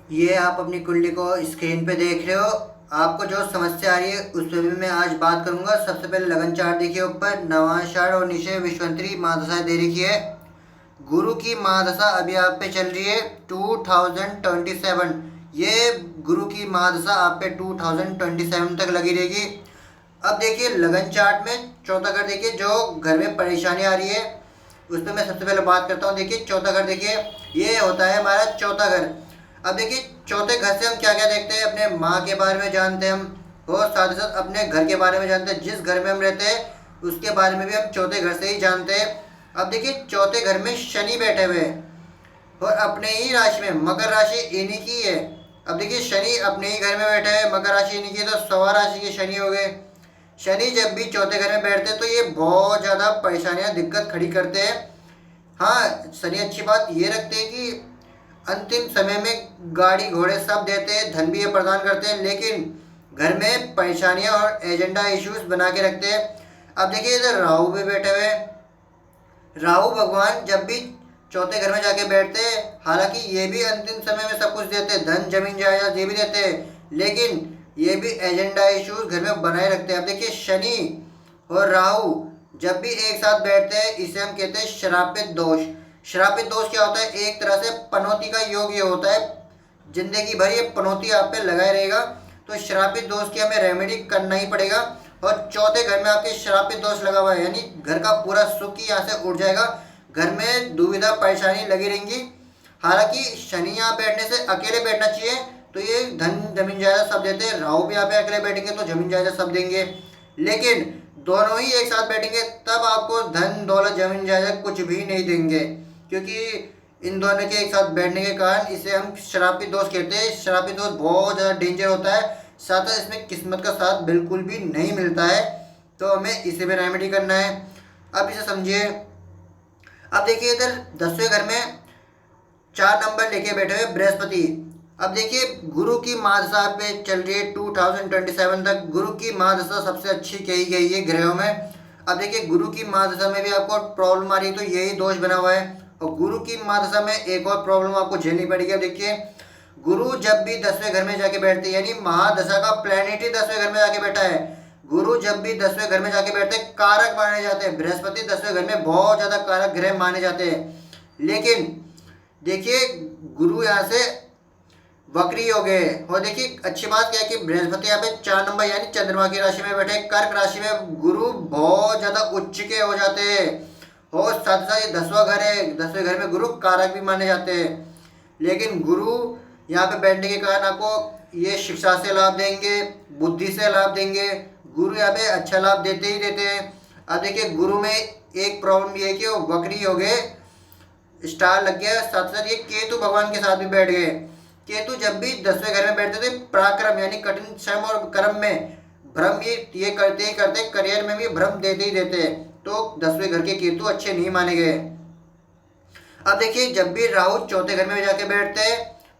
ये आप अपनी कुंडली को स्क्रीन पे देख रहे हो। आपको जो समस्या आ रही है उस पर भी मैं आज बात करूंगा। सबसे पहले लगन चार्ट देखिए, ऊपर नवांशाढ़ और नीचे विश्वंतरी महादशा दे रखी है। गुरु की महादशा अभी आप पे चल रही है 2027। ये गुरु की महादशा आप पे 2027 तक लगी रहेगी। अब देखिए लगन चार्ट में चौथा घर देखिए, जो घर में परेशानी आ रही है उस पर मैं सबसे पहले बात करता हूँ। देखिए चौथा घर देखिए, ये होता है हमारा चौथा घर। अब देखिए चौथे घर से हम क्या क्या देखते हैं, अपने माँ के बारे में जानते हैं हम, और साथ ही साथ अपने घर के बारे में जानते हैं। जिस घर में हम रहते हैं उसके बारे में भी हम चौथे घर से ही जानते हैं। अब देखिए चौथे घर में शनि बैठे हुए हैं और अपने ही राशि में, मकर राशि इन्हीं की है। अब देखिए शनि अपने ही घर में बैठे हैं, मकर राशि इन्हीं की है, तो सवा राशि के शनि हो गए। शनि जब भी चौथे घर में बैठते हैं तो ये बहुत ज़्यादा परेशानियां दिक्कत खड़ी करते हैं। हाँ, शनि अच्छी बात ये रखते हैं कि अंतिम समय में गाड़ी घोड़े सब देते हैं, धन भी ये प्रदान करते हैं, लेकिन घर में परेशानियां और एजेंडा इश्यूज बना के रखते हैं। अब देखिए इधर राहु भी बैठे हुए हैं। राहु भगवान जब भी चौथे घर में जाके बैठते हैं, हालांकि ये भी अंतिम समय में सब कुछ देते हैं, धन जमीन जायदाद ये भी देते हैं, लेकिन ये भी एजेंडा इश्यूज घर में बनाए रखते हैं। अब देखिए शनि और राहु जब भी एक साथ बैठते हैं इसे हम कहते हैं श्रापित दोष। श्रापित दोष क्या होता है? एक तरह से पनौती का योग ये होता है, जिंदगी भर ये पनौती आप पे लगाए रहेगा। तो श्रापित दोष की हमें रेमेडी करना ही पड़ेगा। और चौथे घर में आपके श्रापित दोष लगा हुआ है, यानी घर का पूरा सुख ही यहाँ से उड़ जाएगा। घर में दुविधा परेशानी लगी रहेंगी। हालांकि शनि यहाँ बैठने से अकेले बैठना चाहिए, तो ये धन जमीन जायदाद सब देते हैं। राहु भी यहाँ पे अकेले बैठेंगे तो जमीन जायदाद सब देंगे, लेकिन दोनों ही एक साथ बैठेंगे तब आपको धन दौलत जमीन जायदाद कुछ भी नहीं देंगे, क्योंकि इन दोनों के एक साथ बैठने के कारण इसे हम श्रापित दोष कहते हैं। श्रापित दोष बहुत ज़्यादा डेंजर होता है, साथ ही इसमें किस्मत का साथ बिल्कुल भी नहीं मिलता है, तो हमें इसे भी रेमेडी करना है। अब इसे समझिए। अब देखिए इधर 10वें घर में 4 नंबर लेके बैठे हुए बृहस्पति। अब देखिए गुरु की महादशा पे चल रही है 2027 तक। गुरु की महादशा सबसे अच्छी कही गई है ग्रहों में। अब देखिए गुरु की महादशा में भी आपको प्रॉब्लम आ रही है, तो यही दोष बना हुआ है। और गुरु की महादशा में एक और प्रॉब्लम आपको झेलनी पड़ेगी। अब देखिए गुरु जब भी 10वें घर में जाके बैठते हैं, यानी महादशा का प्लेनेट ही 10वें घर में जाके बैठा है। गुरु जब भी 10वें घर में जाके बैठते हैं कारक माने जाते हैं। बृहस्पति 10वें घर में बहुत ज्यादा कारक ग्रह माने जाते हैं, लेकिन देखिए गुरु यहाँ से वक्री हो गए। और देखिए अच्छी बात क्या है कि बृहस्पति यहाँ पे 4 नंबर यानी चंद्रमा की राशि में बैठे। कर्क राशि में गुरु बहुत ज्यादा उच्च के हो जाते हैं, और साथ साथ ये 10वां घर है, 10वें घर में गुरु कारक भी माने जाते हैं। लेकिन गुरु यहाँ पे बैठने के कारण आपको ये शिक्षा से लाभ देंगे, बुद्धि से लाभ देंगे। गुरु यहाँ पे अच्छा लाभ देते ही देते हैं। अब देखिए गुरु में एक प्रॉब्लम ये है कि वो वक्री हो गए, स्टार लग गया। साथ साथ ये केतु भगवान के साथ भी बैठ गए। केतु जब भी 10वें घर में बैठते थे पराक्रम यानी कठिन श्रम और कर्म में भ्रम ये करते ही करते करियर में भी भ्रम देते ही देते हैं, तो 10वें घर के केतु अच्छे नहीं माने गए। अब देखिए जब भी राहु चौथे घर में जाके बैठते हैं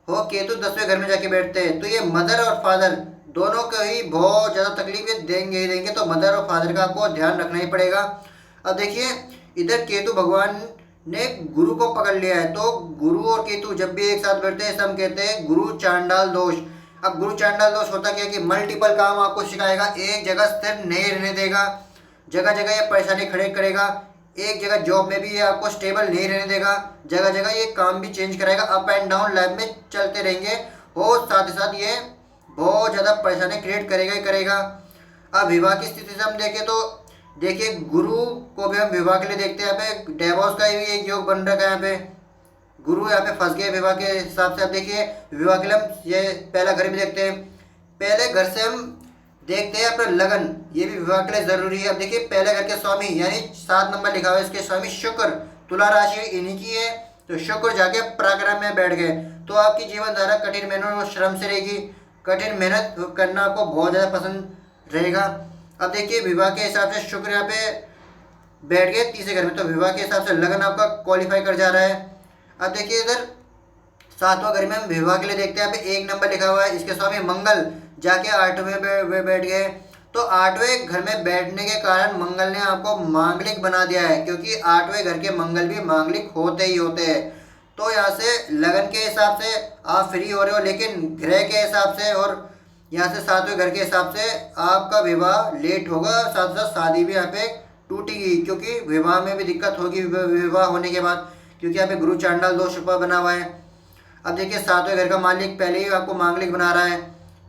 हो, केतु 10वें घर में जाके बैठते हैं, तो ये मदर और फादर दोनों को ही बहुत ज़्यादा तकलीफ देंगे ही देंगे। तो मदर और फादर का आपको ध्यान रखना ही पड़ेगा। अब देखिए इधर केतु भगवान ने गुरु को पकड़ लिया है, तो गुरु और केतु जब भी एक साथ बैठते हैं हम कहते हैं गुरु चांडाल दोष। अब गुरु चांडाल दोष होता क्या कि मल्टीपल काम आपको सिखाएगा, एक जगह स्थिर नहीं रहने देगा, जगह जगह ये परेशानी खड़े करेगा। एक जगह जॉब में भी ये आपको स्टेबल नहीं रहने देगा, जगह जगह ये काम भी चेंज कराएगा, अप एंड डाउन लाइफ में चलते रहेंगे, और साथ ही साथ ये बहुत ज़्यादा परेशानी क्रिएट करेगा ही करेगा। अब विवाह की स्थिति से हम देखें तो देखिए गुरु को भी हम विवाह के लिए देखते हैं। यहाँ पे डिवोर्स का भी एक योग बन रखा है। यहाँ पे गुरु यहाँ पे फंस गए विवाह के हिसाब से। अब देखिए विवाह के लिए हम ये पहला घर भी देखते हैं। पहले घर से हम देखते हैं अपना लगन, ये भी विवाह के लिए जरूरी है। अब देखिए पहले घर के स्वामी यानी 7 नंबर लिखा हुआ है, इसके स्वामी शुक्र, तुला राशि इन्हीं की है, तो शुक्र जाके पराक्रम में बैठ गए, तो आपकी जीवन धारा कठिन मेहनत और श्रम से रहेगी। कठिन मेहनत करना आपको बहुत ज़्यादा पसंद रहेगा। अब देखिए विवाह के हिसाब से शुक्र यहाँ पे बैठ गए तीसरे घर में, तो विवाह के हिसाब से लगन आपका क्वालिफाई कर जा रहा है। अब देखिए इधर 7वां घर में हम विवाह के लिए देखते हैं। यहाँ पे 1 नंबर लिखा हुआ है, इसके स्वामी मंगल जाके 8वें में बैठ गए, तो 8वें घर में बैठने के कारण मंगल ने आपको मांगलिक बना दिया है, क्योंकि 8वें घर के मंगल भी मांगलिक होते ही होते हैं। तो यहाँ से लगन के हिसाब से आप फ्री हो रहे हो, लेकिन ग्रह के हिसाब से और यहाँ से सातवें घर के हिसाब से आपका विवाह लेट होगा, साथ साथ शादी भी यहाँ पे टूटेगी, क्योंकि विवाह में भी दिक्कत होगी विवाह होने के बाद, क्योंकि यहाँ पे गुरु चांडाल दोष रूपा बना हुआ है। अब देखिए सातवें घर का मालिक पहले ही आपको मांगलिक बना रहा है,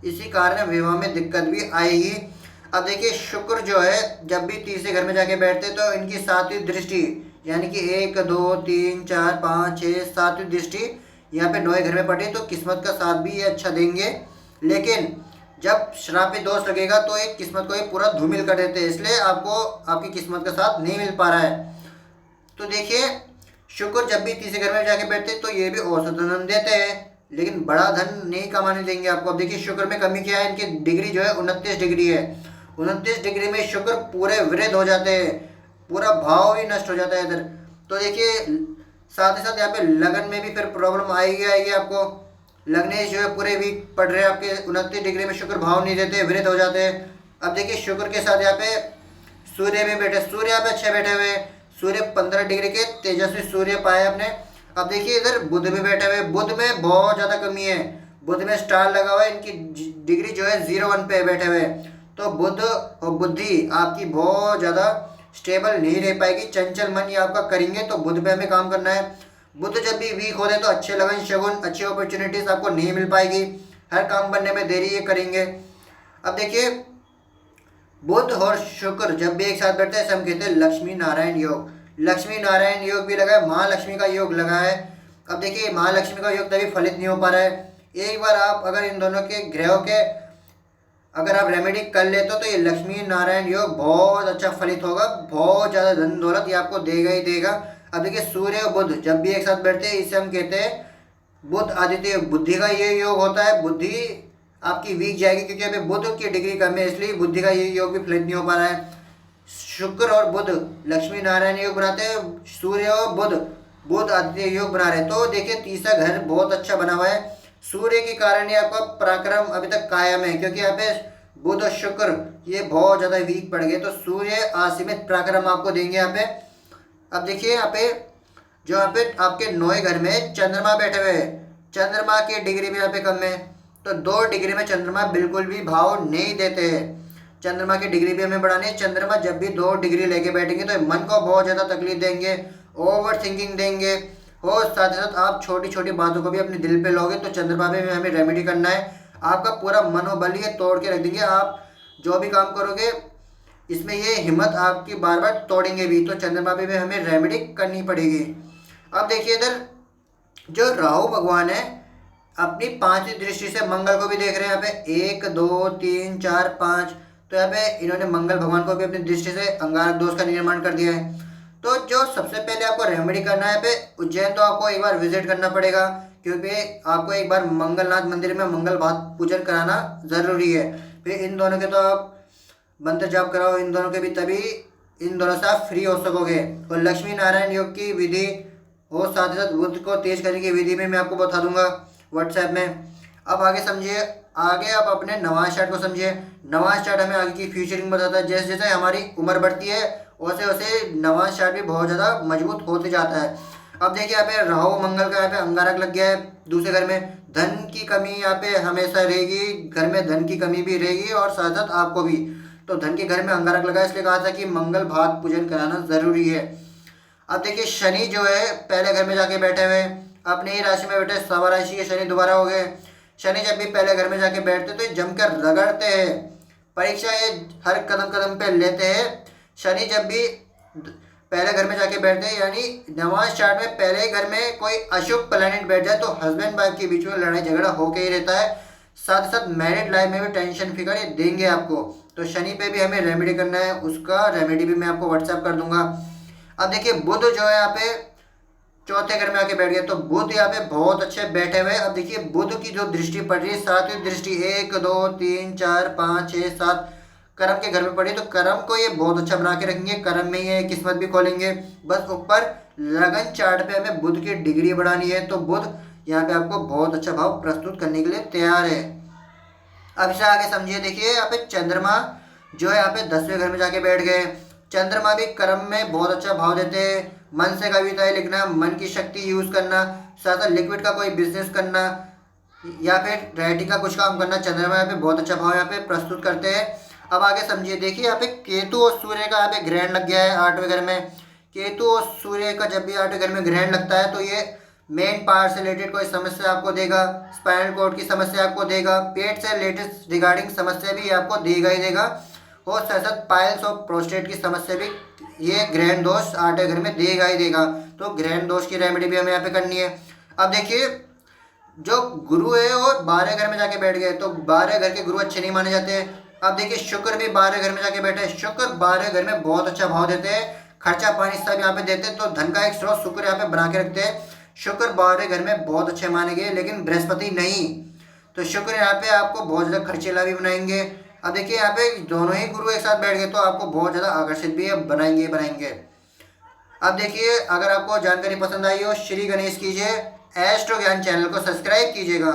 इसी कारण विवाह में दिक्कत भी आएगी। अब देखिए शुक्र जो है जब भी तीसरे घर में जाके बैठते तो इनकी सातवीं दृष्टि, यानी कि 1 2 3 4 5 6 सातवीं दृष्टि यहाँ पे 9वें घर में पड़ी, तो किस्मत का साथ भी ये अच्छा देंगे। लेकिन जब श्रापित दोष लगेगा तो एक किस्मत को ये पूरा धूमिल कर देते हैं, इसलिए आपको आपकी किस्मत का साथ नहीं मिल पा रहा है। तो देखिए शुक्र जब भी तीसरे घर में जाके बैठते तो ये भी औसत धन देते हैं, लेकिन बड़ा धन नहीं कमाने देंगे आपको। अब देखिए शुक्र में कमी क्या है, इनकी डिग्री जो है 29 डिग्री है। 29 डिग्री में शुक्र पूरे वृद्ध हो जाते हैं, पूरा भाव ही नष्ट हो जाता है इधर। तो देखिए साथ ही साथ यहाँ पे लगन में भी फिर प्रॉब्लम आएगी आपको। लग्नेश जो है पूरे वीक पड़ रहे हैं आपके, 29 डिग्री में शुक्र भाव नहीं देते, वृद्ध हो जाते हैं। अब देखिए शुक्र के साथ यहाँ पे सूर्य भी बैठे, सूर्य यहाँ पे अच्छे बैठे हुए हैं, सूर्य 15 डिग्री के तेजस्वी सूर्य पाए अपने। अब देखिए इधर बुध भी बैठे हुए, बुध में बहुत ज़्यादा कमी है, बुध में स्टार लगा हुआ है, इनकी डिग्री जो है 0 1 पे बैठे हुए। तो बुध और बुद्धि आपकी बहुत ज़्यादा स्टेबल नहीं रह पाएगी, चंचल मन ये आपका करेंगे, तो बुध पे हमें काम करना है। बुध जब भी वीक होते तो अच्छे लगन शगुन अच्छी अपॉर्चुनिटीज आपको नहीं मिल पाएगी, हर काम बनने में देरी ये करेंगे। अब देखिए बुध और शुक्र जब भी एक साथ बैठते हैं हम कहते हैं लक्ष्मी नारायण योग। लक्ष्मी नारायण योग भी लगा है, महालक्ष्मी का योग लगा है। अब देखिए महालक्ष्मी का योग तभी फलित नहीं हो पा रहा है। एक बार आप अगर इन दोनों के ग्रहों के अगर आप रेमेडी कर लेते हो तो ये लक्ष्मी नारायण योग बहुत अच्छा फलित होगा, बहुत ज़्यादा धन दौलत ये आपको देगा ही देगा। अब देखिए सूर्य और बुध जब भी एक साथ बैठते हैं इसे हम कहते हैं बुध आदित्य बुद्धि का ये योग होता है। बुद्धि आपकी वीक जाएगी क्योंकि अभी बुध की डिग्री कम है, इसलिए बुद्धि का ये योग भी फलित नहीं हो पा रहा है। शुक्र और बुध लक्ष्मी नारायण योग बनाते हैं, सूर्य और बुध आदित्य योग बना रहे हैं। तो देखिए तीसरा घर बहुत अच्छा बना हुआ है, सूर्य के कारण ये आपका पराक्रम अभी तक कायम है, क्योंकि यहाँ पे बुध और शुक्र ये बहुत ज़्यादा वीक पड़ गए, तो सूर्य असीमित पराक्रम आपको देंगे यहाँ पे। अब देखिए यहाँ पे जो यहाँ पे आपके 9वें घर में चंद्रमा बैठे हुए हैं, चंद्रमा की डिग्री भी यहाँ पे कम है, तो 2 डिग्री में चंद्रमा बिल्कुल भी भाव नहीं देते हैं। चंद्रमा की डिग्री भी हमें बढ़ानी है। चंद्रमा जब भी 2 डिग्री लेके बैठेंगे तो मन को बहुत ज़्यादा तकलीफ देंगे, ओवर थिंकिंग देंगे, और साथ ही साथ आप छोटी छोटी बातों को भी अपने दिल पे लोगे, तो चंद्रमा पे हमें रेमेडी करना है। आपका पूरा मनोबल ये तोड़ के रख देंगे, आप जो भी काम करोगे इसमें ये हिम्मत आपकी बार बार तोड़ेंगे भी, तो चंद्रमा पे भी हमें रेमेडी करनी पड़ेगी। अब देखिए इधर जो राहु भगवान है अपनी 5वीं दृष्टि से मंगल को भी देख रहे हैं यहाँ पे 1 2 3 4 5, तो यहाँ पे इन्होंने मंगल भगवान को भी अपनी दृष्टि से अंगारक दोष का निर्माण कर दिया है। तो जो सबसे पहले आपको रेमेडी करना है पे उज्जैन, तो आपको एक बार विजिट करना पड़ेगा, क्योंकि आपको एक बार मंगलनाथ मंदिर में मंगल भात पूजन कराना ज़रूरी है। फिर इन दोनों के तो आप मंत्र जाप कराओ इन दोनों के भी, तभी इन दोनों से आप फ्री हो सकोगे। और लक्ष्मी नारायण योग की विधि और साथ ही साथ बुध को तेज करने की विधि में मैं आपको बता दूंगा व्हाट्सएप में। अब आगे समझिए, आगे आप अपने नवाज चार्ट को समझिए। नवाज चार्ट हमें आगे की फ्यूचरिंग बताता है, जैसे जैसे हमारी उम्र बढ़ती है वैसे वैसे नवाज चार्ट भी बहुत ज़्यादा मजबूत होते जाता है। अब देखिए यहाँ पे राहु मंगल का यहाँ पे अंगारक लग गया है दूसरे घर में, धन की कमी यहाँ पे हमेशा रहेगी, घर में धन की कमी भी रहेगी और साथ साथ आपको भी। तो धन के घर में अंगारक लगा, इसलिए कहा था कि मंगल भात पूजन कराना ज़रूरी है। अब देखिए शनि जो है पहले घर में जाके बैठे हुए, अपने ही राशि में बैठे, सवा राशि के शनि दोबारा हो गए। शनि जब भी पहले घर में जाके बैठते तो जमकर रगड़ते हैं, परीक्षा ये हर कदम कदम पे लेते हैं। शनि जब भी पहले घर में जाके बैठते हैं, यानी नवाज चार्ट में पहले ही घर में कोई अशुभ प्लैनेट बैठ जाए तो हस्बैंड वाइफ के बीच में लड़ाई झगड़ा होके ही रहता है। साथ ही साथ मैरिड लाइफ में भी टेंशन फिकर ये देंगे आपको। तो शनि पे भी हमें रेमेडी करना है, उसका रेमेडी भी मैं आपको व्हाट्सएप कर दूंगा। अब देखिए बुध जो है यहाँ पे चौथे घर में आके बैठ गया, तो बुध यहाँ पे बहुत अच्छे बैठे हुए। अब देखिए बुध की जो दृष्टि पड़ रही है, 7वीं दृष्टि 1 2 3 4 5 6 7 कर्म के घर में पड़ी, तो कर्म को ये बहुत अच्छा बना के रखेंगे, कर्म में ये किस्मत भी खोलेंगे। बस ऊपर लगन चार्ट पे हमें बुध की डिग्री बढ़ानी है, तो बुध यहाँ पे आपको बहुत अच्छा भाव प्रस्तुत करने के लिए तैयार है। अब इसे आगे समझिए, देखिए यहाँ पे चंद्रमा जो है यहाँ पे 10वें घर में जाके बैठ गए। चंद्रमा भी कर्म में बहुत अच्छा भाव देते हैं, मन से कविताएं लिखना, मन की शक्ति यूज करना, साथ साथ लिक्विड का कोई बिजनेस करना या फिर राइटिंग का कुछ काम करना, चंद्रमा यहाँ पे बहुत अच्छा भाव यहाँ पे प्रस्तुत करते हैं। अब आगे समझिए, देखिए यहाँ पे केतु और सूर्य का यहाँ पे ग्रहण लग गया है 8वें घर में। केतु और सूर्य का जब भी 8वें घर में ग्रहण लगता है तो ये मेन पार्ट से रिलेटेड कोई समस्या आपको देगा, स्पाइनल कॉर्ड की समस्या आपको देगा, पेट से रिलेटेड रिगार्डिंग समस्या भी आपको देगा ही देगा, और साथ साथ पाइल्स और प्रोस्टेट की समस्या भी ये ग्रहण दोष 8वें घर में देगा ही देगा। तो ग्रहण दोष की रेमेडी भी हमें यहाँ पे करनी है। अब देखिए, जो गुरु है वो 12वें घर में जाके बैठ गए, तो 12वें घर के गुरु अच्छे नहीं माने जाते हैं। अब देखिए, शुक्र भी 12वें घर में जाके बैठे। शुक्र 12वें घर में बहुत अच्छा भाव देते हैं, खर्चा पानी सब यहाँ पे देते हैं, तो धन का एक स्रोत शुक्र यहाँ पे बना के रखते हैं। शुक्र 12वें घर में बहुत अच्छे माने गए, लेकिन बृहस्पति नहीं। तो शुक्र यहाँ पे आपको बहुत ज़्यादा खर्चीला भी बनाएंगे। अब देखिए, यहाँ पे दोनों ही गुरु एक साथ बैठ गए तो आपको बहुत ज़्यादा आकर्षित भी बनाएंगे। अब देखिए, अगर आपको जानकारी पसंद आई हो, श्री गणेश कीजिए, एस्ट्रो ज्ञान चैनल को सब्सक्राइब कीजिएगा।